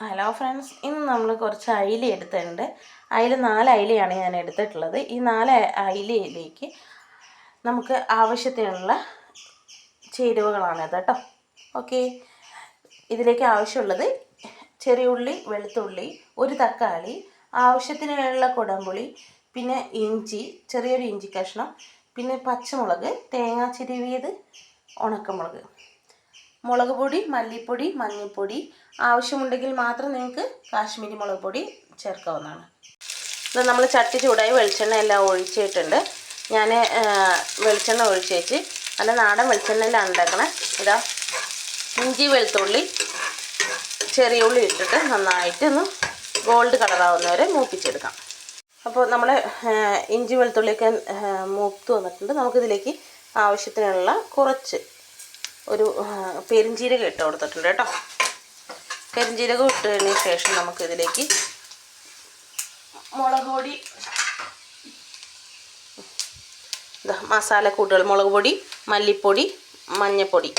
Hello friends, ഇന്ന് നമ്മൾ കുറച്ച് അയില എടുത്തിട്ടുണ്ട്. അതിൽ 4 അയിലയാണ് ഞാൻ എടുത്തിട്ടുള്ളത്. ഈ 4 അയിലയിലേക്ക് നമുക്ക് ആവശ്യത്തിനുള്ള ചേരുവകളാണിത് കേട്ടോ. ഓക്കെ, ഇതിലേക്ക് ആവശ്യമുള്ളത് ചെറിയ ഉള്ളി, വെളുത്തുള്ളി, ഒരു തക്കാളി, ആവശ്യത്തിനുള്ള കുടംപുളി, പിന്നെ ഇഞ്ചി, ചെറിയൊരു ഇഞ്ചി കഷ്ണം, പിന്നെ പച്ചമുളക്, തേങ്ങ ചിരവിയത്, ഉണക്കമുളക്, മുളക് പൊടി, മല്ലിപ്പൊടി, മഞ്ഞൾപ്പൊടി, ആവശ്യമുണ്ടെങ്കിൽ മാത്രം നിങ്ങൾക്ക് കാശ്മീരി മുളക് പൊടി ചേർക്കാവുന്നതാണ്. ഇത് നമ്മൾ ചട്ടി ചൂടായി വെളിച്ചെണ്ണ എല്ലാം ഒഴിച്ചിട്ടുണ്ട്. ഞാൻ വെളിച്ചെണ്ണ ഒഴിച്ച് വെച്ച് നല്ല നാടൻ വെളിച്ചെണ്ണയിലാണ് ഉണ്ടാക്കണേ. ഇതാ ഇഞ്ചി, വെളുത്തുള്ളി, ചെറിയ ഉള്ളി ഇട്ടിട്ട് നന്നായിട്ട് ഒന്ന് ഗോൾഡ് കളറാവുന്നവരെ മൂപ്പിച്ചെടുക്കാം. അപ്പോൾ നമ്മൾ ഇഞ്ചി വെളുത്തുള്ളിയൊക്കെ മൂത്ത് വന്നിട്ടുണ്ട്. നമുക്കിതിലേക്ക് ആവശ്യത്തിനുള്ള കുറച്ച് ഒരു പെരിഞ്ചീരകം ഇട്ട് കൊടുത്തിട്ടുണ്ട് കേട്ടോ. പെരിഞ്ചീരകം ഇട്ടതിന് ശേഷം നമുക്കിതിലേക്ക് മുളക് പൊടി, മസാലക്കൂട്ടുകൾ, മുളക് പൊടി, മല്ലിപ്പൊടി, മഞ്ഞൾപ്പൊടി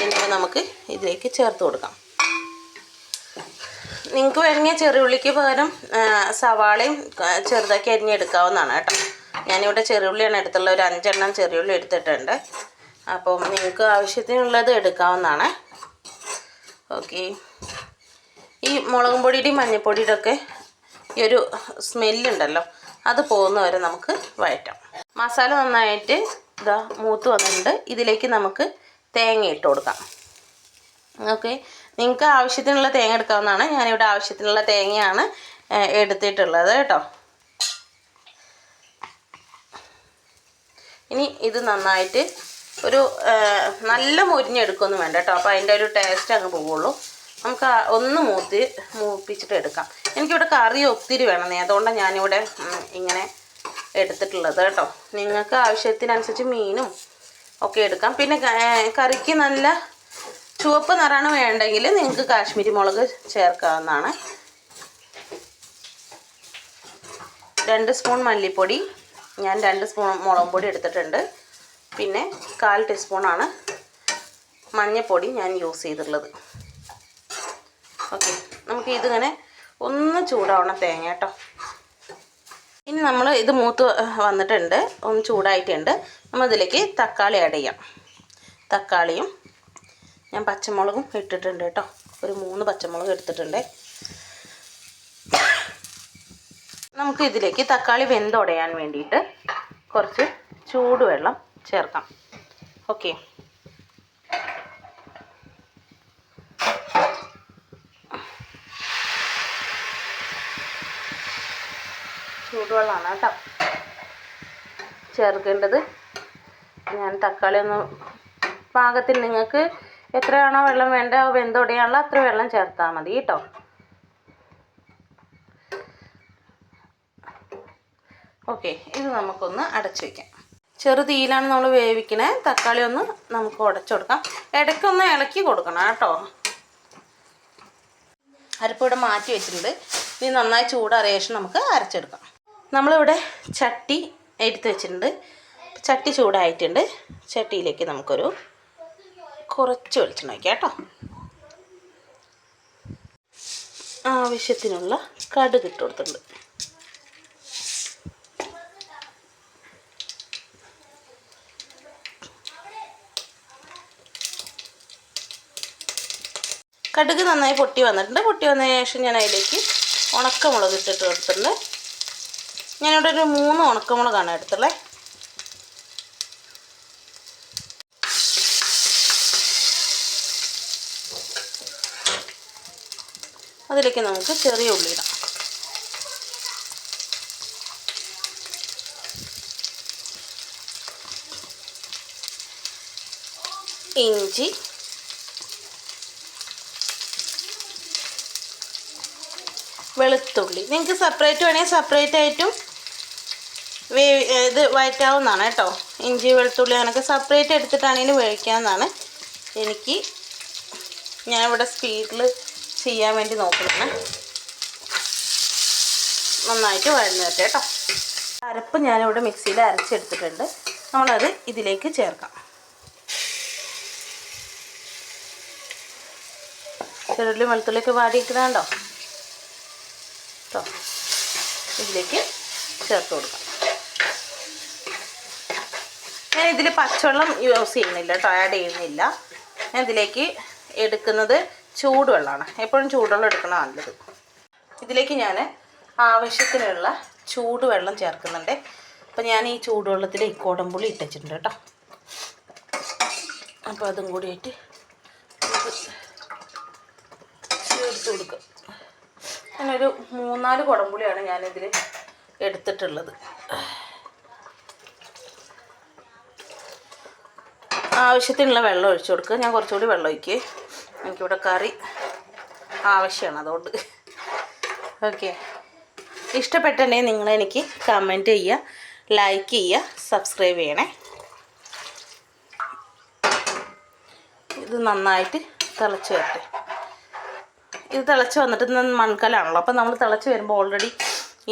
എന്നിവ നമുക്ക് ഇതിലേക്ക് ചേർത്ത് കൊടുക്കാം. നിങ്ങൾക്ക് വേണമെങ്കിൽ ചെറിയുള്ളിക്ക് പകരം സവാളയും ചെറുതാക്കി അരിഞ്ഞെടുക്കാവുന്നതാണ് കേട്ടോ. ഞാനിവിടെ ചെറിയുള്ളിയാണ് എടുത്തുള്ളത്. ഒരു 5 എണ്ണം ചെറിയുള്ളി എടുത്തിട്ടുണ്ട്. അപ്പം നിങ്ങൾക്ക് ആവശ്യത്തിനുള്ളത് എടുക്കാവുന്നതാണ്. ഓക്കെ, ഈ മുളകും പൊടിയുടെയും മഞ്ഞൾപ്പൊടിയുടെ ഒക്കെ ഈ ഒരു സ്മെല്ലുണ്ടല്ലോ, അത് പോകുന്നവരെ നമുക്ക് വഴറ്റാം. മസാല നന്നായിട്ട് ഇതാ മൂത്ത് വന്നിട്ടുണ്ട്. ഇതിലേക്ക് നമുക്ക് തേങ്ങ ഇട്ട് കൊടുക്കാം. ഓക്കെ, നിങ്ങൾക്ക് ആവശ്യത്തിനുള്ള തേങ്ങ എടുക്കാവുന്നതാണ്. ഞാനിവിടെ ആവശ്യത്തിനുള്ള തേങ്ങയാണ് എടുത്തിട്ടുള്ളത് കേട്ടോ. ഇനി ഇത് നന്നായിട്ട് ഒരു നല്ല മൊരിഞ്ഞെടുക്കൊന്നും വേണ്ട കേട്ടോ. അപ്പോൾ അതിൻ്റെ ഒരു ടേസ്റ്റ് അങ്ങ് പോവുള്ളൂ. നമുക്ക് ഒന്ന് മൂപ്പിച്ചിട്ട് എടുക്കാം. എനിക്കിവിടെ കറി ഒത്തിരി വേണമെന്നേ, അതുകൊണ്ടാണ് ഞാനിവിടെ ഇങ്ങനെ എടുത്തിട്ടുള്ളത് കേട്ടോ. നിങ്ങൾക്ക് ആവശ്യത്തിനനുസരിച്ച് മീനും ഒക്കെ എടുക്കാം. പിന്നെ കറിക്ക് നല്ല ചുവപ്പ് നിറമാണ് വേണ്ടെങ്കിൽ നിങ്ങൾക്ക് കാശ്മീരി മുളക് ചേർക്കാവുന്നതാണ്. 2 സ്പൂൺ മല്ലിപ്പൊടി, ഞാൻ 2 സ്പൂൺ മുളക് പൊടി എടുത്തിട്ടുണ്ട്. പിന്നെ 1/4 ടീസ്പൂണാണ് മഞ്ഞൾപ്പൊടി ഞാൻ യൂസ് ചെയ്തിട്ടുള്ളത്. ഓക്കെ, നമുക്ക് ഇതിങ്ങനെ ഒന്ന് ചൂടാവണം തേങ്ങ കേട്ടോ. ഇനി നമ്മൾ ഇത് മൂത്ത് വന്നിട്ടുണ്ട്, ഒന്ന് ചൂടായിട്ടുണ്ട്. നമ്മളിതിലേക്ക് തക്കാളി ആഡ് ചെയ്യാം. തക്കാളിയും ഞാൻ പച്ചമുളകും ഇട്ടിട്ടുണ്ട് കേട്ടോ. ഒരു 3 പച്ചമുളക് എടുത്തിട്ടുണ്ട്. നമുക്ക് ഇതിലേക്ക് തക്കാളി വെന്തുടയാൻ വേണ്ടിയിട്ട് കുറച്ച് ചൂടുവെള്ളം ചേർക്കാം. ഓക്കെ, ചൂടുവെള്ളമാണ് കേട്ടോ ചേർക്കേണ്ടത്. ഞാൻ തക്കാളി ഒന്ന് പാകത്തിൽ നിങ്ങൾക്ക് എത്രയാണോ വെള്ളം വേണ്ട വെന്തുടയാനുള്ള അത്ര വെള്ളം ചേർത്താൽ മതി കേട്ടോ. ഓക്കെ, ഇത് നമുക്കൊന്ന് അടച്ചു വയ്ക്കാം. ചെറു തീയിലാണ് നമ്മൾ വേവിക്കണേ. തക്കാളി ഒന്ന് നമുക്ക് ഉടച്ചു കൊടുക്കാം. ഇടയ്ക്കൊന്ന് ഇളക്കി കൊടുക്കണം കേട്ടോ. അരപ്പിവിടെ മാറ്റി വെച്ചിട്ടുണ്ട്. ഇനി നന്നായി ചൂടാറിയ ശേഷം നമുക്ക് അരച്ചെടുക്കാം. നമ്മളിവിടെ ചട്ടി എടുത്ത് വെച്ചിട്ടുണ്ട്. ചട്ടി ചൂടായിട്ടുണ്ട്. ചട്ടിയിലേക്ക് നമുക്കൊരു കുറച്ച് വെളിച്ചെണ്ണ വയ്ക്കാം കേട്ടോ. ആവശ്യത്തിനുള്ള കടുക് ഇട്ട് കൊടുത്തിട്ടുണ്ട്. കടുക് നന്നായി പൊട്ടി വന്നിട്ടുണ്ട്. പൊട്ടി വന്നതിന് ശേഷം ഞാൻ അതിലേക്ക് ഉണക്കമുളക് ഇട്ടിട്ട് കൊടുത്തിട്ടുണ്ട്. ഞാനിവിടെ ഒരു 3 ഉണക്കമുളകാണ് എടുത്തുള്ളത്. അതിലേക്ക് നമുക്ക് ചെറിയ ഉള്ളി ഇടാം. ഇഞ്ചി, വെളുത്തുള്ളി നിങ്ങൾക്ക് സെപ്പറേറ്റ് വേണമെങ്കിൽ സെപ്പറേറ്റ് ആയിട്ടും ഇത് വഴറ്റാവുന്നതാണ് കേട്ടോ. ഇഞ്ചി, വെളുത്തുള്ളി അങ്ങനെയൊക്കെ സെപ്പറേറ്റ് എടുത്തിട്ടാണെങ്കിലും വേവിക്കാവുന്നതാണ്. ഞാനിവിടെ സ്പീഡിൽ ചെയ്യാൻ വേണ്ടി നോക്കുന്നതാണ്. നന്നായിട്ട് വഴന്ന് വരട്ടെ കേട്ടോ. അരപ്പ് ഞാനിവിടെ മിക്സിയിൽ അരച്ചെടുത്തിട്ടുണ്ട്. നമ്മളത് ഇതിലേക്ക് ചേർക്കാം. ചെറുള്ളി വെളുത്തുള്ളിയൊക്കെ വാടിയിരിക്കുന്നുണ്ടോ? കേട്ടോ. ഇതിലേക്ക് ചേർത്ത് കൊടുക്കാം. ഞാൻ ഇതിൽ പച്ചവെള്ളം യൂസ് ചെയ്യുന്നില്ല കേട്ടോ, ആഡ് ചെയ്യുന്നില്ല. ഞാൻ ഇതിലേക്ക് എടുക്കുന്നത് ചൂടുവെള്ളമാണ്. എപ്പോഴും ചൂടുവെള്ളം എടുക്കണം നല്ലത്. ഇതിലേക്ക് ഞാൻ ആവശ്യത്തിനുള്ള ചൂടുവെള്ളം ചേർക്കുന്നുണ്ട്. അപ്പോൾ ഞാൻ ഈ ചൂടുവെള്ളത്തിൽ ഈ കുടംപുളി ഇട്ടിട്ടുണ്ട് കേട്ടോ. അപ്പോൾ അതും കൂടിയിട്ട് ചേർത്ത് കൊടുക്കുക. ഞാനൊരു 3-4 കുടംപുളിയാണ് ഞാനിതിൽ എടുത്തിട്ടുള്ളത്. ആവശ്യത്തിനുള്ള വെള്ളം ഒഴിച്ചു കൊടുക്കുക. ഞാൻ കുറച്ചുകൂടി വെള്ളം ഒഴിക്കുക, എനിക്കിവിടെ കറി ആവശ്യമാണ്, അതുകൊണ്ട്. ഓക്കെ, ഇഷ്ടപ്പെട്ടുണ്ടെങ്കിൽ നിങ്ങളെനിക്ക് കമൻറ്റ് ചെയ്യുക, ലൈക്ക് ചെയ്യുക, സബ്സ്ക്രൈബ് ചെയ്യണേ. ഇത് നന്നായിട്ട് തിളച്ച് വരട്ടെ. ഇത് തിളച്ച് വന്നിട്ട് മൺകലാണല്ലോ, അപ്പോൾ നമ്മൾ തിളച്ച് വരുമ്പോൾ ഓൾറെഡി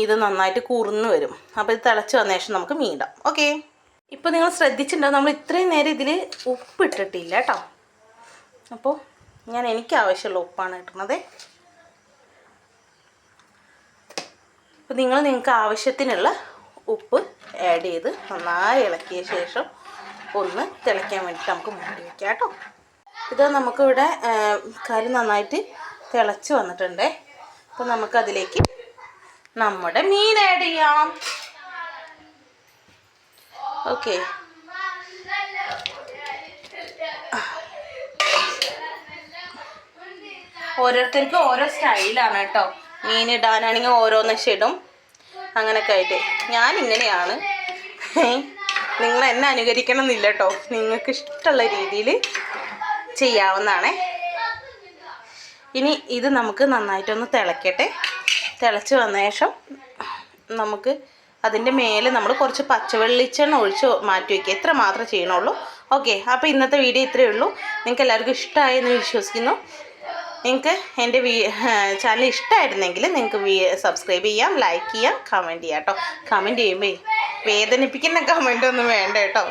ഇത് നന്നായിട്ട് കുറുന്ന് വരും. അപ്പോൾ ഇത് തിളച്ച് വന്ന ശേഷം നമുക്ക് മീനിടാം. ഓക്കെ, ഇപ്പോൾ നിങ്ങൾ ശ്രദ്ധിച്ചിട്ടുണ്ടാവും നമ്മൾ ഇത്രയും നേരം ഇതിൽ ഉപ്പ് ഇട്ടിട്ടില്ല കേട്ടോ. അപ്പോൾ ഞാൻ എനിക്ക് ആവശ്യമുള്ള ഉപ്പാണ് ഇടുന്നത്. അപ്പോൾ നിങ്ങൾക്ക് ആവശ്യത്തിനുള്ള ഉപ്പ് ആഡ് ചെയ്ത് നന്നായി ഇളക്കിയ ശേഷം ഒന്ന് തിളയ്ക്കാൻ വേണ്ടിയിട്ട് നമുക്ക് മൂടി വയ്ക്കാം കേട്ടോ. ഇത് നമുക്കിവിടെ കറി നന്നായിട്ട് തിളച്ച് വന്നിട്ടുണ്ട്. അപ്പോൾ നമുക്കതിലേക്ക് നമ്മുടെ മീൻ ആഡ് ചെയ്യാം. ഓക്കെ, ഓരോരുത്തർക്കും ഓരോ സ്റ്റൈലാണ് കേട്ടോ. മീനിടാനാണെങ്കിൽ ഓരോന്ന് ഇടും, അങ്ങനെയൊക്കെ ആയിട്ട്. ഞാനിങ്ങനെയാണ്, നിങ്ങൾ എന്നെ അനുകരിക്കണം എന്നില്ല കേട്ടോ. നിങ്ങൾക്ക് ഇഷ്ടമുള്ള രീതിയിൽ ചെയ്യാവുന്നതാണേ. ഇനി ഇത് നമുക്ക് നന്നായിട്ടൊന്ന് തിളക്കട്ടെ. തിളച്ച് വന്ന ശേഷം നമുക്ക് അതിൻ്റെ മേലെ നമ്മൾ കുറച്ച് പച്ചവെളിച്ചെണ്ണ ഒഴിച്ച് മാറ്റി വയ്ക്കുക. ഇത്ര മാത്രമേ ചെയ്യണുള്ളൂ. ഓക്കെ, അപ്പോൾ ഇന്നത്തെ വീഡിയോ ഇത്രയേ ഉള്ളൂ. നിങ്ങൾക്ക് എല്ലാവർക്കും ഇഷ്ടമായെന്ന് വിശ്വസിക്കുന്നു. നിങ്ങൾക്ക് എൻ്റെ ചാനൽ ഇഷ്ടമായിരുന്നെങ്കിൽ നിങ്ങൾക്ക് സബ്സ്ക്രൈബ് ചെയ്യാം, ലൈക്ക് ചെയ്യാം, കമൻറ്റ് ചെയ്യാം കേട്ടോ. കമൻറ്റ് ചെയ്യുമ്പോൾ വേദനിപ്പിക്കുന്ന കമൻറ്റൊന്നും വേണ്ട കേട്ടോ.